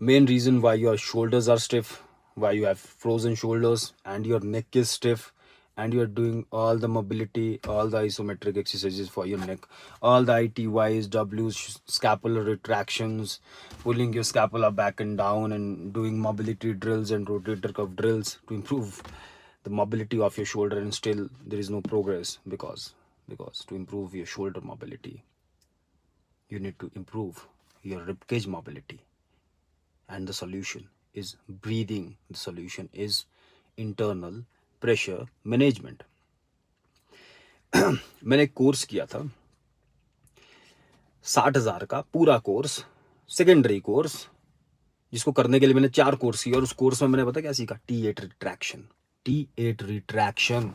Main reason why your shoulders are stiff, why you have frozen shoulders and your neck is stiff, and you're doing all the mobility, all the isometric exercises for your neck, all the ITYs, W's, scapular retractions, pulling your scapula back and down, and doing mobility drills and rotator cuff drills to improve the mobility of your shoulder, and still there is no progress because to improve your shoulder mobility you need to improve your ribcage mobility. And the solution is breathing. The solution is internal pressure management. मैंने एक course किया था 60,000 का, पूरा course, secondary course, जिसको करने के लिए मैंने 4 कोर्स किए, और उस कोर्स में मैंने पता क्या सीखा? T8 retraction, T8 retraction,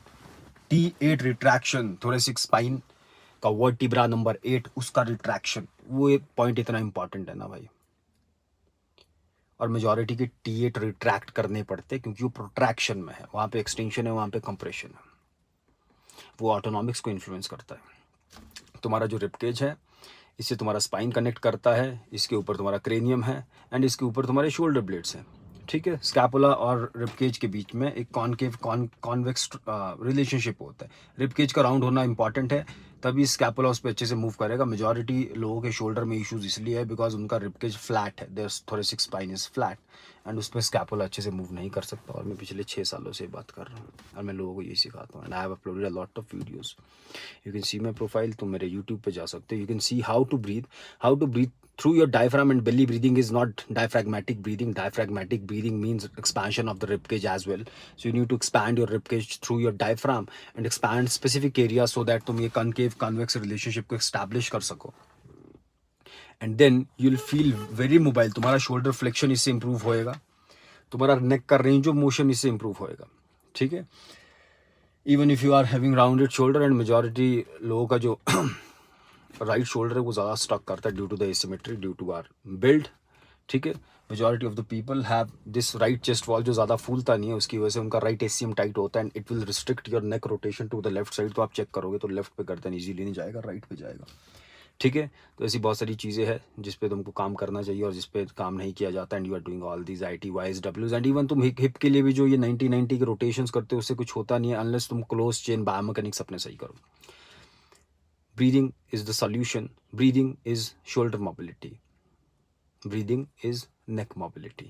T8 retraction, thoracic spine का वर्टिब्रा नंबर 8, उसका रिट्रैक्शन। वो एक पॉइंट इतना इंपॉर्टेंट है ना भाई, और मेजॉरिटी के T8 रिट्रैक्ट करने पड़ते क्योंकि वो प्रोट्रैक्शन में है, वहाँ पे एक्सटेंशन है, वहाँ पे कंप्रेशन है, वो ऑटोनॉमिक्स को इन्फ्लुएंस करता है। तुम्हारा जो रिबकेज है, इससे तुम्हारा स्पाइन कनेक्ट करता है, इसके ऊपर तुम्हारा क्रेनियम है, एंड इसके ऊपर तुम्हारे शोल्डर ब्लेड्स हैं, ठीक है। स्कैपुला और रिबकेज के बीच में एक कॉनकेव कॉन्वेक्स रिलेशनशिप होता है। रिबकेज का राउंड होना इंपॉर्टेंट है, तभी स्कैपुला उस पर अच्छे से मूव करेगा। मेजॉरिटी लोगों के शोल्डर में इश्यूज इसलिए है बिकॉज उनका रिबकेज फ्लैट है, their thoracic spine is flat, and उस पर स्कैपुला अच्छे से मूव नहीं कर सकता। और मैं पिछले 6 सालों से बात कर रहा हूँ और मैं लोगों को यही सिखाता हूँ, and I have uploaded a lot of videos. You can see my profile, तुम मेरे यूट्यूब पे जा सकते हो। You can see how to breathe through your diaphragm, and belly breathing is not diaphragmatic breathing. Diaphragmatic breathing means expansion of the rib cage as well. So you need to expand your rib cage through your diaphragm and expand specific areas so that तुम ये concave convex relationship को establish कर सको, and then you'll feel very mobile. तुम्हारा shoulder flexion इससे improve होएगा, तुम्हारा neck का range of motion इससे improve होएगा, ठीक है। Even if you are having rounded shoulder, and majority लोगों का जो राइट शोल्डर है वो ज़्यादा स्टक करता है due to the asymmetry, due to our build, ठीक है। Majority of the people have this right chest wall जो ज़्यादा फूलता नहीं है, उसकी वजह से उनका राइट एसियम टाइट होता है, and it will restrict your neck rotation to the left side. तो आप चेक करोगे तो लेफ्ट पे गर्दन इजीली नहीं जाएगा, राइट पे जाएगा, ठीक है। तो ऐसी बहुत सारी चीज़ें हैं जिस पे तुमको काम करना चाहिए और जिस पे काम नहीं किया जाता, and you are doing all these ITYs, Ws, and even तुम हिप के लिए भी जो ये 90-90 के रोटेशंस करते हो उससे कुछ होता नहीं है अनलेस तुम क्लोज चेन बायोमैकेनिक्स अपने सही करो। Breathing is the solution. Breathing is shoulder mobility. Breathing is neck mobility.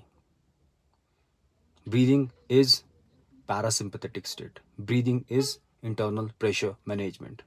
Breathing is parasympathetic state. Breathing is internal pressure management.